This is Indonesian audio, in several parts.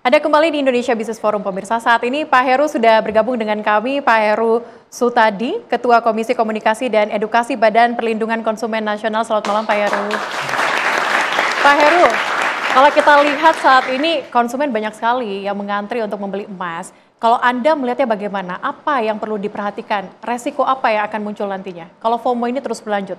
Ada kembali di Indonesia Business Forum pemirsa. Saat ini Pak Heru sudah bergabung dengan kami, Pak Heru Sutadi, Ketua Komisi Komunikasi dan Edukasi Badan Perlindungan Konsumen Nasional. Selamat malam Pak Heru. Pak Heru, kalau kita lihat saat ini konsumen banyak sekali yang mengantri untuk membeli emas. Kalau Anda melihatnya bagaimana? Apa yang perlu diperhatikan? Resiko apa yang akan muncul nantinya kalau FOMO ini terus berlanjut?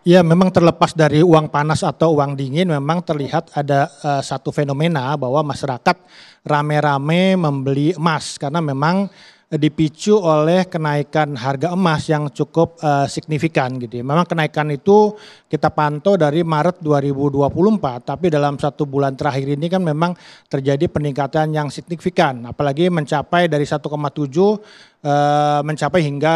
Ya, memang terlepas dari uang panas atau uang dingin, memang terlihat ada satu fenomena bahwa masyarakat rame-rame membeli emas karena memang dipicu oleh kenaikan harga emas yang cukup signifikan gitu ya. Memang kenaikan itu kita pantau dari Maret 2024, tapi dalam 1 bulan terakhir ini kan memang terjadi peningkatan yang signifikan, apalagi mencapai dari 1,7 mencapai hingga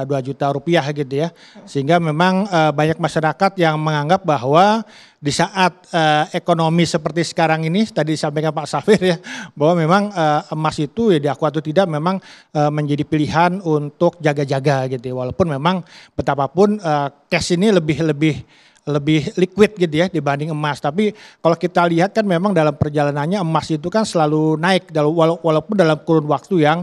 2 juta rupiah gitu ya. Sehingga memang banyak masyarakat yang menganggap bahwa di saat ekonomi seperti sekarang ini, tadi disampaikan Pak Safir ya, bahwa memang emas itu ya diakui atau tidak memang menjadi pilihan untuk jaga-jaga gitu ya. Walaupun memang betapapun cash ini lebih liquid gitu ya dibanding emas. Tapi kalau kita lihat kan memang dalam perjalanannya emas itu kan selalu naik walaupun dalam kurun waktu yang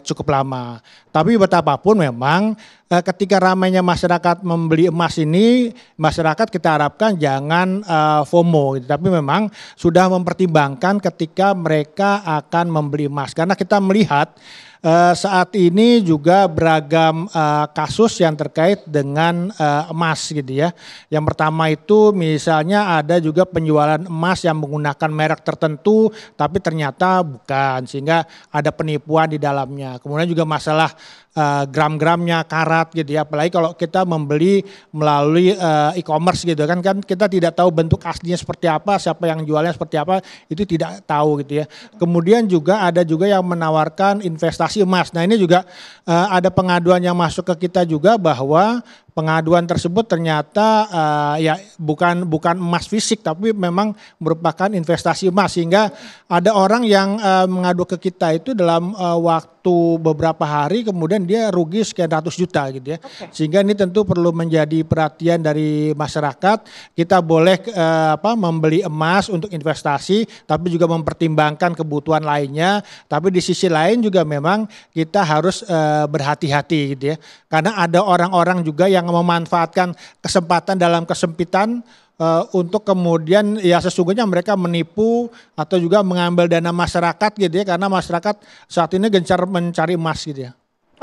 cukup lama. Tapi betapapun memang ketika ramainya masyarakat membeli emas ini, masyarakat kita harapkan jangan FOMO gitu. Tapi memang sudah mempertimbangkan ketika mereka akan membeli emas. Karena kita melihat saat ini juga beragam kasus yang terkait dengan emas gitu ya. Yang pertama itu misalnya ada juga penjualan emas yang menggunakan merek tertentu tapi ternyata bukan, sehingga ada penipuan di dalamnya. Kemudian juga masalah gram-gramnya, karat gitu ya. Apalagi kalau kita membeli melalui e-commerce gitu kan kita tidak tahu bentuk aslinya seperti apa, siapa yang jualnya seperti apa, itu tidak tahu gitu ya. Kemudian juga ada juga yang menawarkan investasi emas. Nah ini juga ada pengaduan yang masuk ke kita juga bahwa pengaduan tersebut ternyata ya bukan emas fisik tapi memang merupakan investasi emas, sehingga ada orang yang mengadu ke kita itu dalam waktu beberapa hari kemudian dia rugi sekian ratus juta gitu ya. Okay. Sehingga ini tentu perlu menjadi perhatian dari masyarakat. Kita boleh membeli emas untuk investasi tapi juga mempertimbangkan kebutuhan lainnya, tapi di sisi lain juga memang kita harus berhati-hati gitu ya. Karena ada orang-orang juga yang memanfaatkan kesempatan dalam kesempitan untuk kemudian ya sesungguhnya mereka menipu atau juga mengambil dana masyarakat gitu ya, karena masyarakat saat ini gencar mencari emas gitu ya.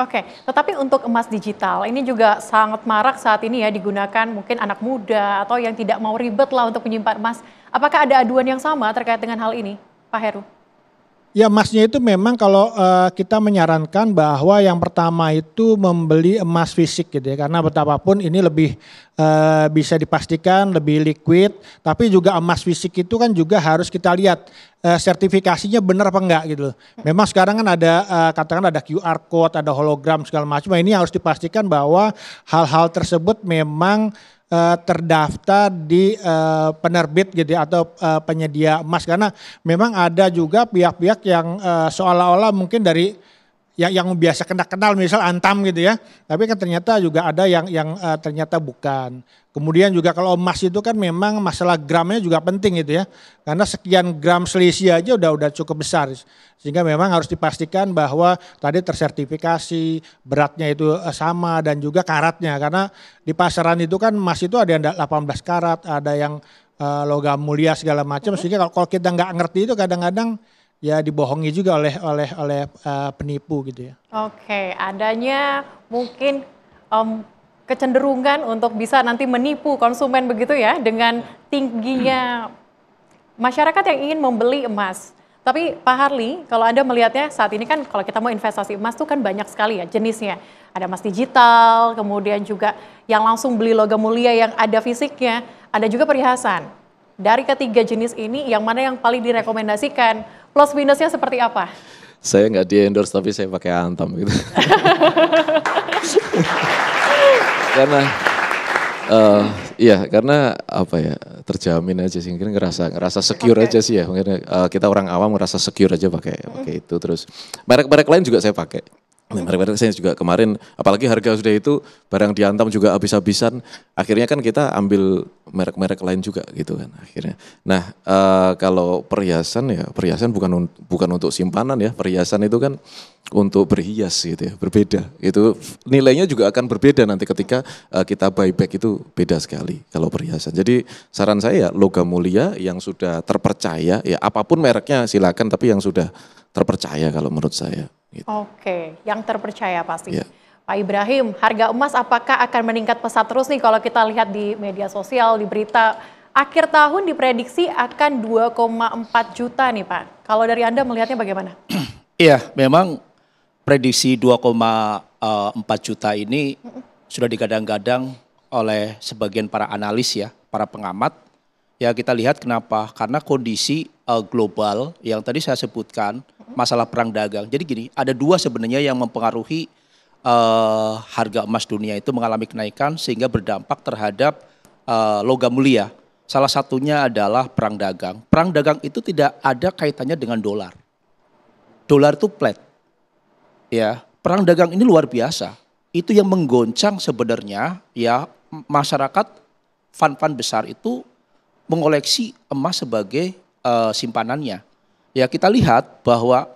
Oke, tetapi untuk emas digital ini juga sangat marak saat ini ya digunakan mungkin anak muda atau yang tidak mau ribet lah untuk menyimpan emas. Apakah ada aduan yang sama terkait dengan hal ini, Pak Heru? Ya, emasnya itu memang kalau kita menyarankan bahwa yang pertama itu membeli emas fisik gitu ya, karena betapapun ini lebih bisa dipastikan lebih liquid, tapi juga emas fisik itu kan juga harus kita lihat sertifikasinya benar apa enggak gitu loh. Memang sekarang kan ada katakan ada QR code, ada hologram segala macam. Nah, ini harus dipastikan bahwa hal-hal tersebut memang terdaftar di penerbit gitu ya, atau penyedia emas, karena memang ada juga pihak-pihak yang seolah-olah mungkin dari yang biasa kenal misal Antam gitu ya, tapi kan ternyata juga ada yang ternyata bukan. Kemudian juga kalau emas itu kan memang masalah gramnya juga penting gitu ya, karena sekian gram selisih aja udah cukup besar, sehingga memang harus dipastikan bahwa tadi tersertifikasi, beratnya itu sama dan juga karatnya, karena di pasaran itu kan emas itu ada yang 18 karat, ada yang logam mulia segala macam, sehingga kalau kita nggak ngerti itu kadang-kadang ya dibohongi juga oleh penipu gitu ya. Oke, adanya mungkin kecenderungan untuk bisa nanti menipu konsumen begitu ya dengan tingginya masyarakat yang ingin membeli emas. Tapi Pak Harli, kalau Anda melihatnya saat ini kan kalau kita mau investasi emas tuh kan banyak sekali ya jenisnya. Ada emas digital, kemudian juga yang langsung beli logam mulia yang ada fisiknya, ada juga perhiasan. Dari ketiga jenis ini yang mana yang paling direkomendasikan? Plus minusnya seperti apa? Saya nggak di endorse tapi saya pakai Antam gitu. Karena apa ya, terjamin aja sih, mungkin ngerasa secure aja sih ya, mungkin kita orang awam ngerasa secure aja pakai itu. Terus merek-merek lain juga saya pakai. Merek-merek saya juga kemarin, apalagi harga sudah itu barang dihantam juga habis-habisan, akhirnya kan kita ambil merek-merek lain juga gitu kan akhirnya. Nah kalau perhiasan ya perhiasan bukan untuk simpanan ya, perhiasan itu kan untuk berhias gitu ya, berbeda. Itu nilainya juga akan berbeda nanti ketika kita buyback itu beda sekali kalau perhiasan. Jadi saran saya ya logam mulia yang sudah terpercaya ya apapun mereknya silakan tapi yang sudah terpercaya kalau menurut saya. Gitu. Oke, yang terpercaya pasti. Ya. Pak Ibrahim, harga emas apakah akan meningkat pesat terus nih kalau kita lihat di media sosial, di berita. Akhir tahun diprediksi akan 2,4 juta nih Pak. Kalau dari Anda melihatnya bagaimana? Iya, memang prediksi 2,4 juta ini sudah digadang-gadang oleh sebagian para analis ya, para pengamat. Ya kita lihat kenapa, karena kondisi global yang tadi saya sebutkan, masalah perang dagang. Jadi gini, ada dua sebenarnya yang mempengaruhi harga emas dunia itu mengalami kenaikan sehingga berdampak terhadap logam mulia. Salah satunya adalah perang dagang. Perang dagang itu tidak ada kaitannya dengan dolar. Dolar itu flat. Ya, perang dagang ini luar biasa. Itu yang menggoncang sebenarnya ya masyarakat fund-fund besar itu mengoleksi emas sebagai simpanannya. Ya kita lihat bahwa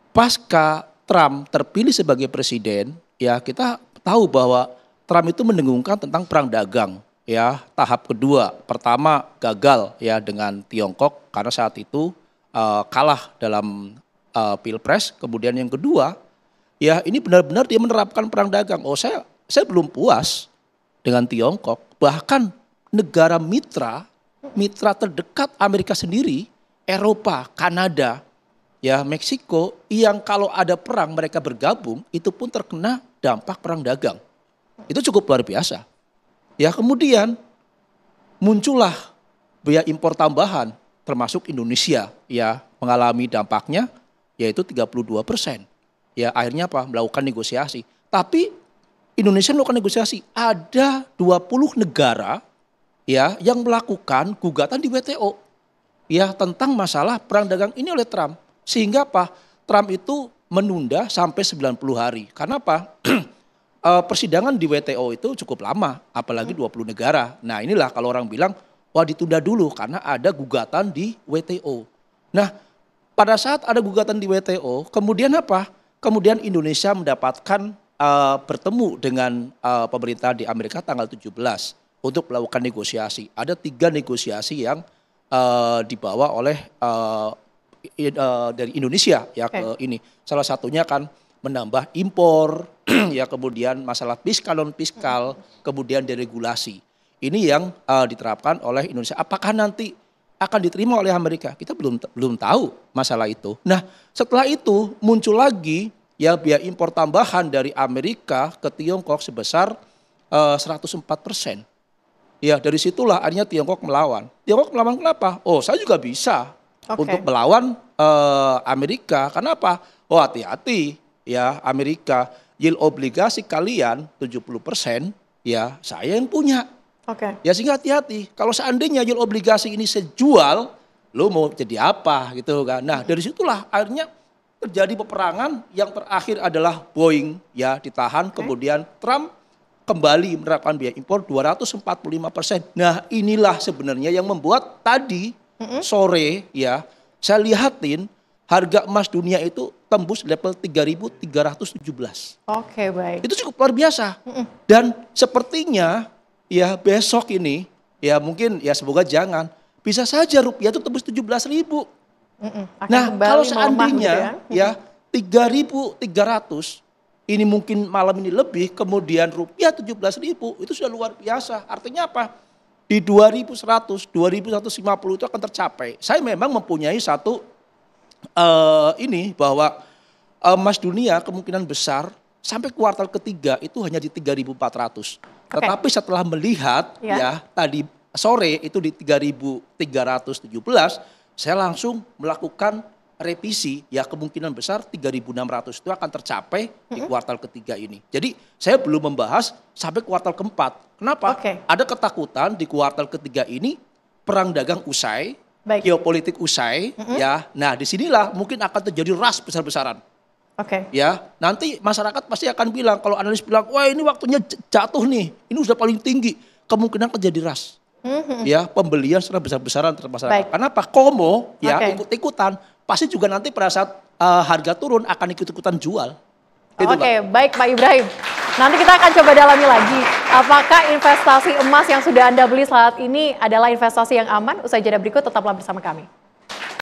pasca Trump terpilih sebagai presiden, ya kita tahu bahwa Trump itu mendengungkan tentang perang dagang. Ya tahap kedua, pertama gagal ya dengan Tiongkok karena saat itu kalah dalam pilpres. Kemudian yang kedua, ya ini benar-benar dia menerapkan perang dagang. Oh saya belum puas dengan Tiongkok, bahkan negara mitra terdekat Amerika sendiri. Eropa, Kanada, ya Meksiko yang kalau ada perang mereka bergabung itu pun terkena dampak perang dagang. Itu cukup luar biasa. Ya kemudian muncullah biaya impor tambahan termasuk Indonesia ya mengalami dampaknya yaitu 32%. Ya akhirnya apa? Melakukan negosiasi. Tapi Indonesia melakukan negosiasi. Ada 20 negara ya yang melakukan gugatan di WTO. Ya tentang masalah perang dagang ini oleh Trump. Sehingga apa? Trump itu menunda sampai 90 hari. Karena apa? Persidangan di WTO itu cukup lama, apalagi 20 negara. Nah inilah kalau orang bilang, wah ditunda dulu karena ada gugatan di WTO. Nah pada saat ada gugatan di WTO, kemudian apa? Kemudian Indonesia mendapatkan bertemu dengan pemerintah di Amerika tanggal 17 untuk melakukan negosiasi. Ada 3 negosiasi yang dibawa oleh dari Indonesia ya ke ini. Salah satunya kan menambah impor, ya kemudian masalah fiskal non fiskal, kemudian deregulasi. Ini yang diterapkan oleh Indonesia. Apakah nanti akan diterima oleh Amerika? Kita belum tahu masalah itu. Nah, setelah itu muncul lagi ya biaya impor tambahan dari Amerika ke Tiongkok sebesar 104%. Ya dari situlah akhirnya Tiongkok melawan. Tiongkok melawan kenapa? Oh saya juga bisa untuk melawan Amerika. Kenapa? Oh hati-hati ya Amerika. Yield obligasi kalian 70% ya saya yang punya. Ya sehingga hati-hati. Kalau seandainya yield obligasi ini sejual, lo mau jadi apa gitu kan. Nah dari situlah akhirnya terjadi peperangan yang terakhir adalah Boeing ya ditahan. Kemudian Trump kembali menerapkan biaya impor 245%. Nah inilah sebenarnya yang membuat tadi sore ya saya lihatin harga emas dunia itu tembus level 3.317. Oke baik. Itu cukup luar biasa. Dan sepertinya ya besok ini ya mungkin ya semoga jangan. Bisa saja rupiah itu tembus 17.000. Nah kalau seandainya gitu ya 3.300 ini mungkin malam ini lebih, kemudian rupiah 17.000 itu sudah luar biasa. Artinya apa? Di 2.100, 2.150 itu akan tercapai. Saya memang mempunyai satu ini bahwa emas dunia kemungkinan besar sampai kuartal ketiga itu hanya di 3.400. Tetapi setelah melihat ya tadi sore itu di 3.317, saya langsung melakukan revisi ya kemungkinan besar 3.600 itu akan tercapai di kuartal ketiga ini. Jadi saya belum membahas sampai kuartal keempat. Kenapa? Ada ketakutan di kuartal ketiga ini perang dagang usai, geopolitik usai ya. Nah disinilah mungkin akan terjadi ras besar-besaran. Oke. Ya, nanti masyarakat pasti akan bilang, kalau analis bilang, wah ini waktunya jatuh nih, ini sudah paling tinggi, kemungkinan terjadi ras. Ya, pembelian secara besar-besaran terhadap masyarakat. Baik. Kenapa? FOMO, ya Oke. ikut-ikutan, pasti juga nanti pada saat harga turun akan ikut-ikutan jual. Itu, Oke, Mbak. baik Pak Ibrahim. Nanti kita akan coba dalami lagi. Apakah investasi emas yang sudah Anda beli saat ini adalah investasi yang aman? Usai jeda berikut, tetaplah bersama kami.